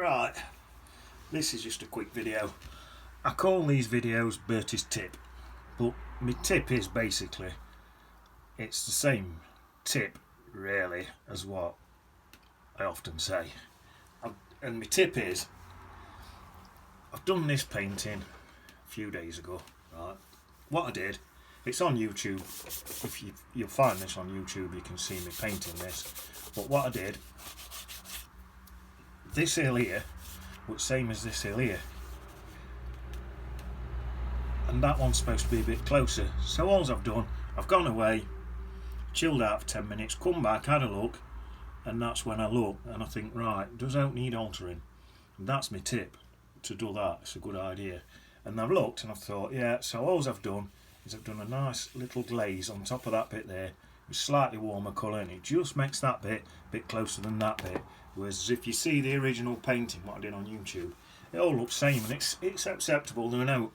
Right, this is just a quick video. I call these videos Bertys tip, but my tip is basically, it's the same tip really as what I often say. And my tip is, I've done this painting a few days ago, right? What I did, it's on YouTube. If you'll find this on YouTube, you can see me painting this. But what I did, this hill here was same as this hill here, and that one's supposed to be a bit closer. So all I've done, I've gone away, chilled out for 10 minutes, come back, had a look, and that's when I look and I think, right, does it need altering? And that's my tip, to do that. It's a good idea. And I've looked and I've thought, yeah, so all I've done is I've done a nice little glaze on top of that bit there with slightly warmer colour, and it just makes that bit a bit closer than that bit. Whereas if you see the original painting, what I did on YouTube, it all looks same, and it's acceptable. There are no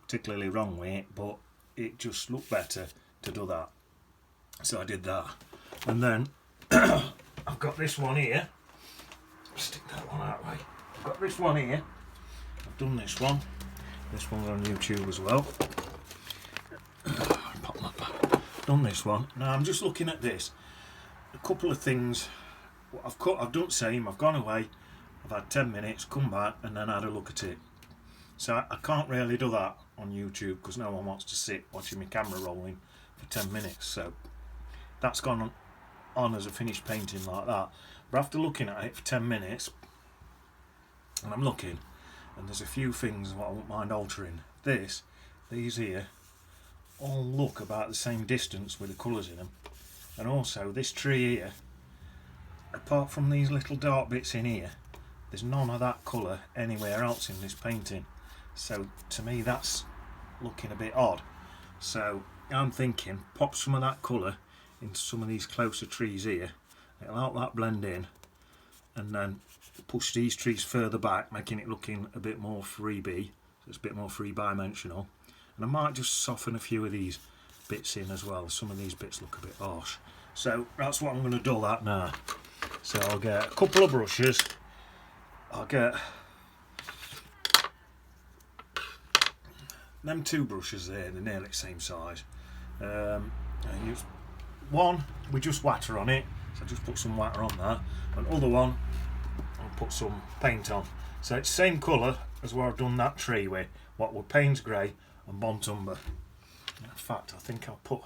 particularly wrong with it, but it just looked better to do that. So I did that. And then I've got this one here. Stick that one that way. I've got this one here. I've done this one. This one's on YouTube as well. Pop that back. Done this one. Now I'm just looking at this. A couple of things. I've done the same. I've gone away. I've had 10 minutes, come back, and then had a look at it. So I can't really do that on YouTube because no one wants to sit watching my camera rolling for 10 minutes. So that's gone on as a finished painting like that. But after looking at it for 10 minutes, and I'm looking, and there's a few things what I won't mind altering. These here, all look about the same distance with the colours in them. And also this tree here, apart from these little dark bits in here, there's none of that colour anywhere else in this painting. So to me that's looking a bit odd. So I'm thinking pop some of that colour into some of these closer trees here. It'll help that blend in, and then push these trees further back, making it looking a bit more freebie, so it's a bit more three-dimensional. And I might just soften a few of these bits in as well. Some of these bits look a bit harsh. So that's what I'm going to do that now. So I'll get a couple of brushes. I'll get them two brushes there, they're nearly the same size. I use one with just water on it, so I just put some water on that. And other one, I'll put some paint on. So it's the same colour as what I've done that tree with, what were Payne's Grey and Bontumber. In fact, I think I'll put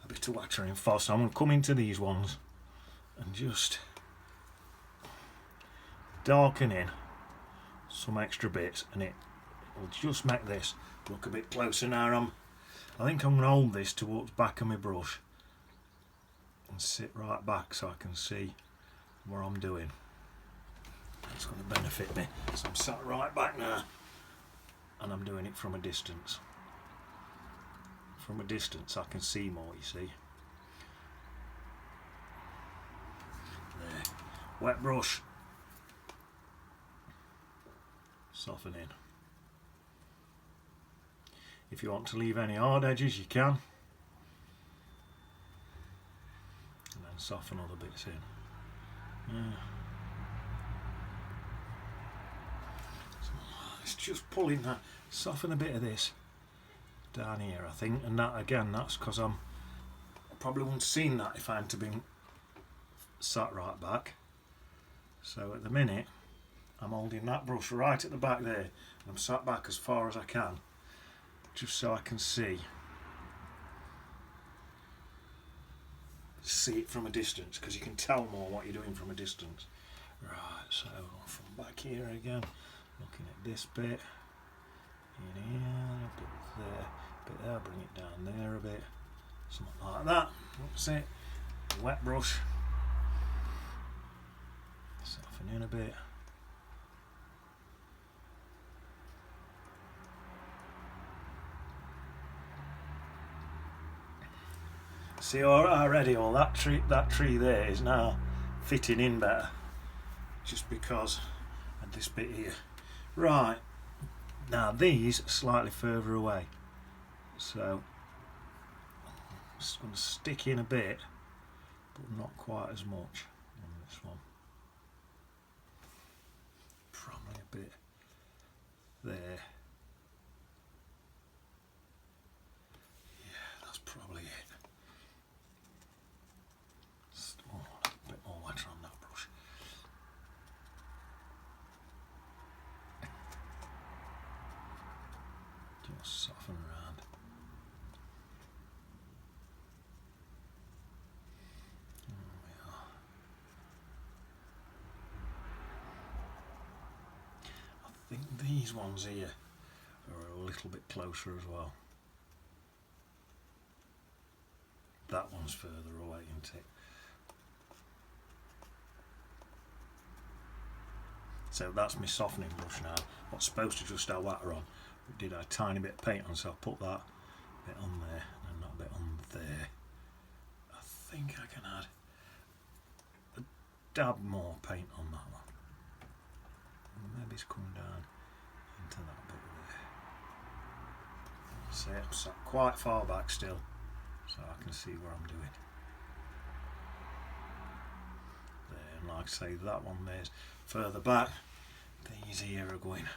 a bit of water in first. So I'm going to come into these ones and just darken in some extra bits, and it will just make this look a bit closer. Now I think I'm going to hold this towards the back of my brush and sit right back so I can see what I'm doing. That's going to benefit me. So I'm sat right back now, and I'm doing it from a distance. From a distance I can see more, you see. There. Wet brush. Soften in. If you want to leave any hard edges, you can. And then soften other bits in. Yeah. So it's just pulling that, soften a bit of this down here, I think. And that again, that's because I probably wouldn't have seen that if I hadn't been sat right back. So at the minute, I'm holding that brush right at the back there, and I'm sat back as far as I can, just so I can see it from a distance, because you can tell more what you're doing from a distance. Right, so from back here again, looking at this bit, in here, a bit there, bring it down there a bit, something like that. That's it. Wet brush, soften in a bit. See, already all that tree there is now fitting in better, just because of this bit here. Right, now these are slightly further away, so I'm just going to stick in a bit, but not quite as much on this one. Soften around. There we are. I think these ones here are a little bit closer as well. That one's further away, isn't it? So that's my softening brush now. What's supposed to just have water on. But did a tiny bit of paint on, so I put that bit on there and that bit on there. I think I can add a dab more paint on that one. Maybe it's come down into that bit there. See, I'm sat quite far back still, so I can see what I'm doing. There, and like I say, that one there's further back. These here are going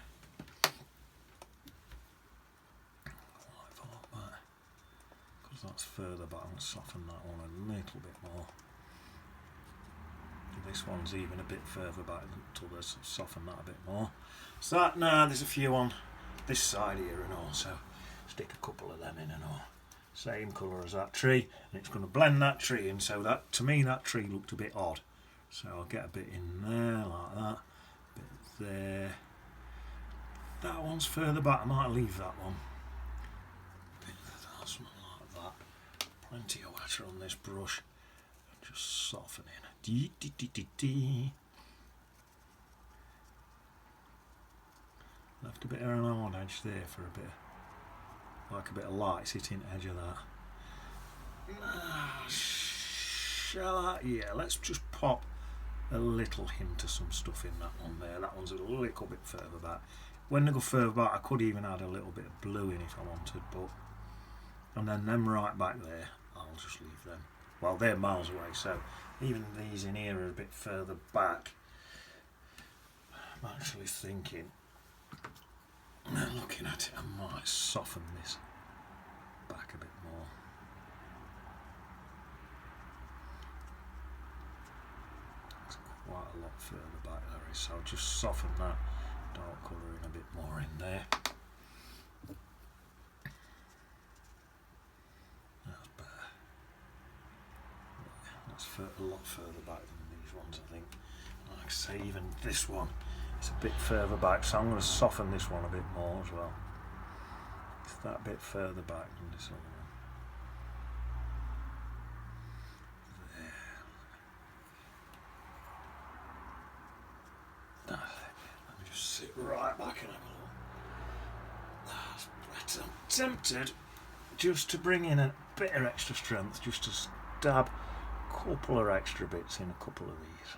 quite far back, because that's further back. I'm going to soften that one a little bit more. This one's even a bit further back than the others, so soften that a bit more. So that, now there's a few on this side here and all, so stick a couple of them in and all. Same colour as that tree, and it's going to blend that tree in, so that, to me, that tree looked a bit odd. So I'll get a bit in there like that, a bit there. That one's further back, I might leave that one. A bit of that, something like that. Plenty of water on this brush. Just soften in. Dee, dee, dee, dee, dee. Left a bit of an hard edge there for a bit, like a bit of light sitting edge of that. Shall I? Yeah, let's just pop a little hint of some stuff in that one there. That one's a little bit further back. When they go further back, I could even add a little bit of blue in if I wanted, but and then them right back there, I'll just leave them. Well, they're miles away, so even these in here are a bit further back. I'm actually thinking, looking at it, I might soften this back a bit more. It's quite a lot further back there, so I'll just soften that dark colour in a bit more in there. That's better. That's a lot further back than these ones, I think. Like I say, even this one, it's a bit further back, so I'm going to soften this one a bit more as well. It's that bit further back than this other one. There. That's it. Let me just sit right back and have a look. That's better. I'm tempted just to bring in a bit of extra strength, just to stab a couple of extra bits in a couple of these.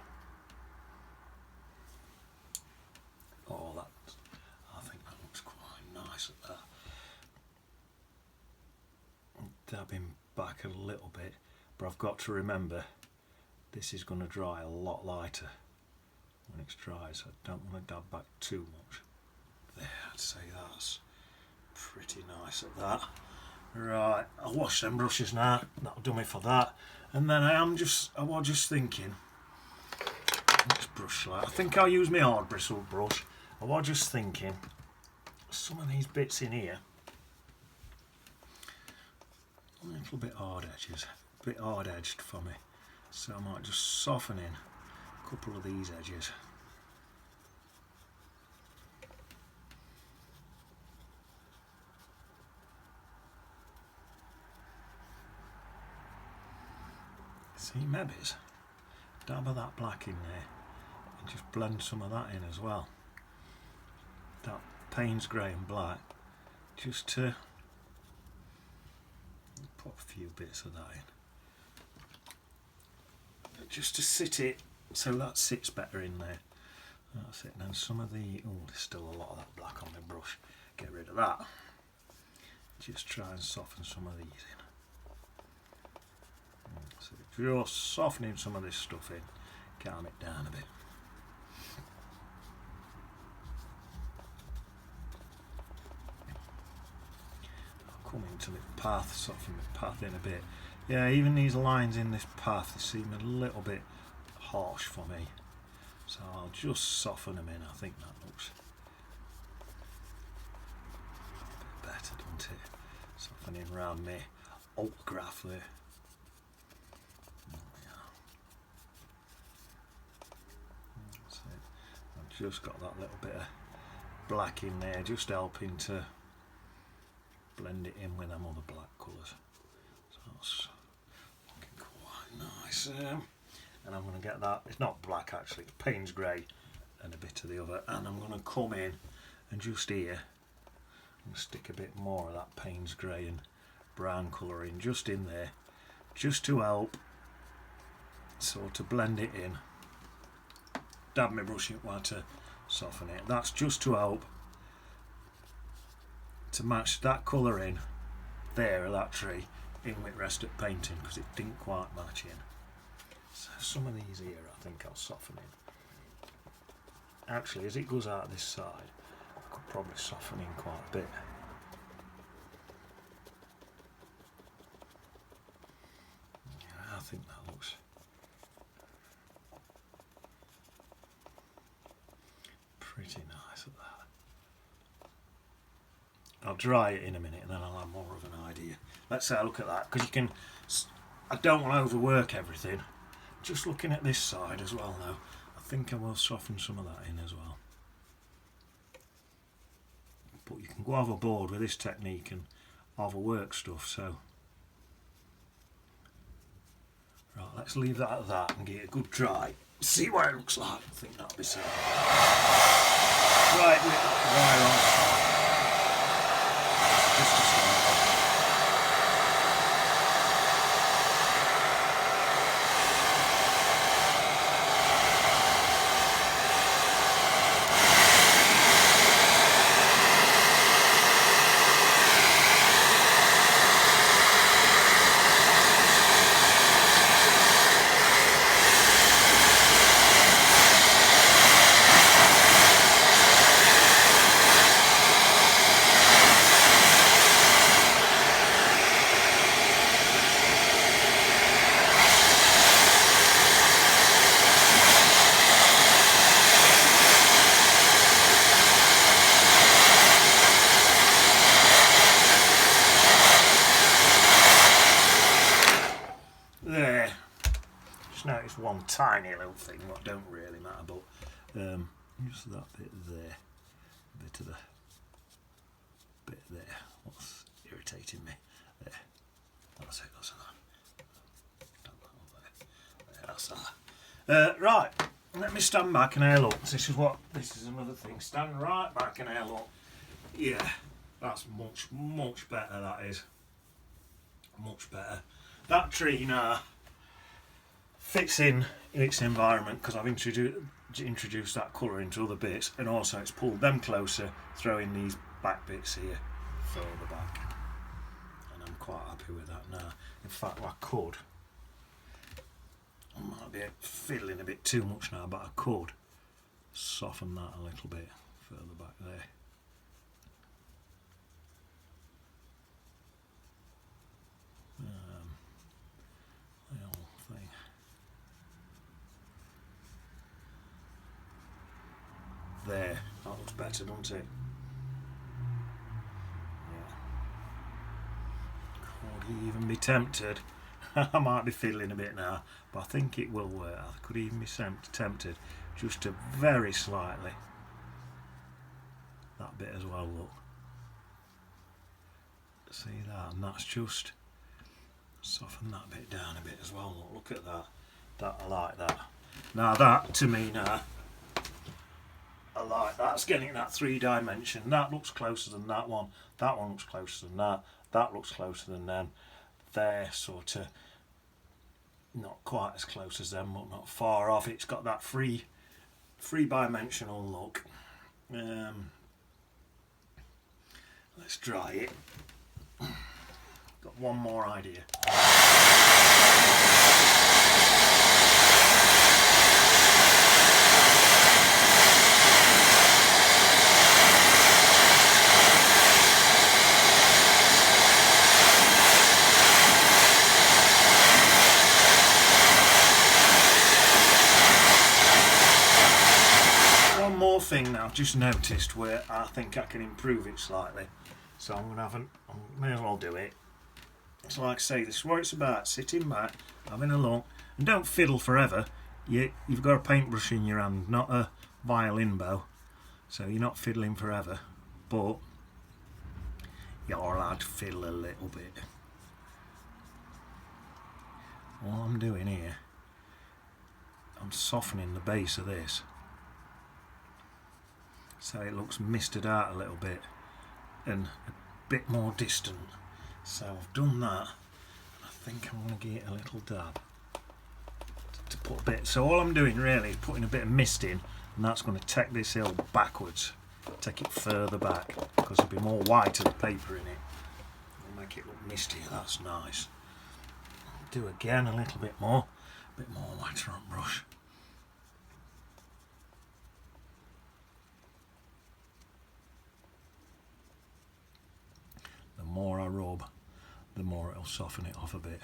Oh, I think that looks quite nice at that. Dabbing back a little bit, but I've got to remember this is going to dry a lot lighter when it's dry, so I don't want to dab back too much. There, I'd say that's pretty nice at that. Right, I'll wash them brushes now, that'll do me for that. And then I was just thinking, this brush light, I think I'll use my hard bristle brush. I was just thinking, some of these bits in here, a little bit hard edges, a bit hard edged for me. So I might just soften in a couple of these edges. See, maybe dab of that black in there and just blend some of that in as well. That Payne's grey and black, just to pop a few bits of that in, just to sit it so that sits better in there. That's it. And then some of the, oh, there's still a lot of that black on my brush, get rid of that. Just try and soften some of these in. So just softening some of this stuff in, calm it down a bit. Come into the path, soften the path in a bit. Yeah, even these lines in this path, they seem a little bit harsh for me. So I'll just soften them in. I think that looks a bit better, doesn't it? Softening around me autograph there. That's it. I've just got that little bit of black in there, just helping to blend it in with them other black colours. So that's looking quite nice. And I'm going to get that, it's not black actually, it's Payne's grey and a bit of the other, and I'm going to come in and just here and stick a bit more of that Payne's grey and brown colour in, just in there, just to help sort of blend it in. Dab my brush in while to soften it. That's just to help to match that colour in there of that tree in with the rest of the painting, because it didn't quite match in. So some of these here I think I'll soften in. Actually, as it goes out this side, I could probably soften in quite a bit. Yeah, I think that looks pretty nice at that. I'll dry it in a minute and then I'll have more of an idea. Let's have a look at that, because you can, I don't want to overwork everything. Just looking at this side as well now, I think I will soften some of that in as well. But you can go overboard with this technique and overwork stuff, so. Right, let's leave that at that and get it a good dry. See what it looks like. I think that'll be safe. Right, wire on. Just to start off. There. Just noticed one tiny little thing that don't really matter, but just that bit there, a bit of the bit there. What's irritating me? There. That's it. That's that. There. That's that. Right. Let me stand back and have a look. This is another thing. Stand right back and have a look. Yeah, that's much better. That is much better. That tree now fits in its environment because I've introduced that colour into other bits, and also it's pulled them closer, throwing these back bits here further back, and I'm quite happy with that now. In fact, I might be fiddling a bit too much now, but I could soften that a little bit further back there. The whole thing. There, that looks better, doesn't it? Yeah. Could even be tempted. I might be fiddling a bit now, but I think it will work. I could even be tempted just to very slightly. That bit as well, look. See that? And that's just soften that bit down a bit as well. Look at that. I like that. Now that, to me now, I like that's getting that 3-dimension. That looks closer than that one. That one looks closer than that. That looks closer than them. They're sort of not quite as close as them, but not far off. It's got that three-dimensional look. Let's dry it. Got one more idea. One more thing that I've just noticed where I think I can improve it slightly. So I'm gonna I may as well do it. It's like I say, this is what it's about, sitting back, having a look, and don't fiddle forever. You've got a paintbrush in your hand, not a violin bow, so you're not fiddling forever, but you're allowed to fiddle a little bit. All I'm doing here, I'm softening the base of this so it looks misted out a little bit and a bit more distant. So I've done that. I think I'm going to get a little dab to put a bit. So all I'm doing really is putting a bit of mist in, and that's going to take this hill backwards, take it further back, because there'll be more white of the paper in it. It'll make it look mistier. That's nice. I'll do again a little bit more white on brush. The more I rub, the more it'll soften it off a bit.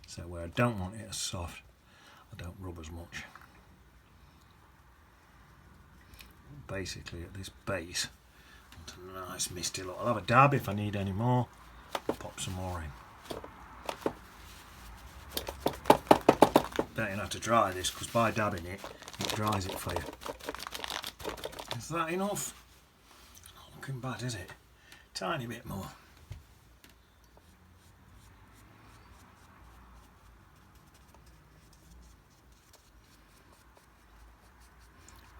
So where I don't want it as soft, I don't rub as much. Basically at this base, I want a nice misty look. I'll have a dab if I need any more. Pop some more in. Don't even have to dry this, because by dabbing it, it dries it for you. Is that enough? It's not looking bad, is it? Tiny bit more.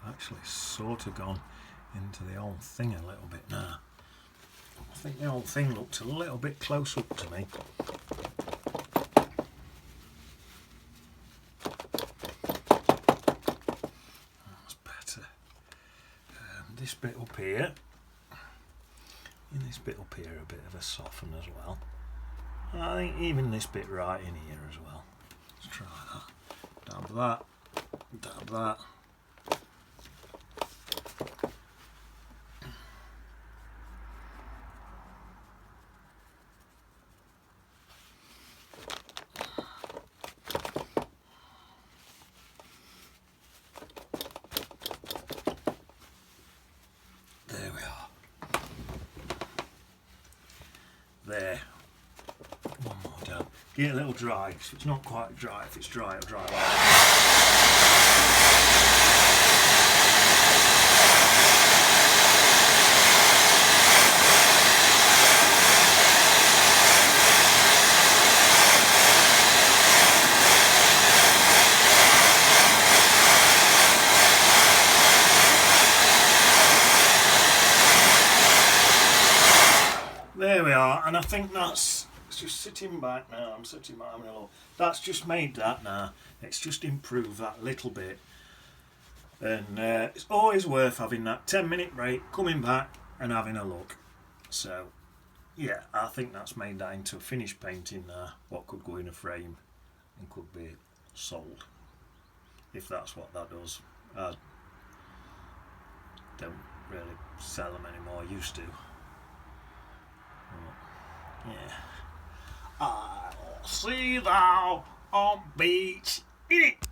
Actually sort of gone into the old thing a little bit now. I think the old thing looked a little bit close up to me. That's better. This bit up here, and this bit up here a bit of a soften as well. I think even this bit right in here as well. Let's try that. Dab that. Dab that. There we are. There. One more dab. Get a little dry, so it's not quite dry. If it's dry, it'll dry like that. There we are, and I think that's just sitting back now. I'm sitting back having a look. That's just made that now. It's just improved that little bit, and it's always worth having that 10-minute break, coming back and having a look. So yeah, I think that's made that into a finished painting now. What could go in a frame and could be sold, if that's what that does. I don't really sell them anymore. I used to. Yeah. I'll see thou on beach in it.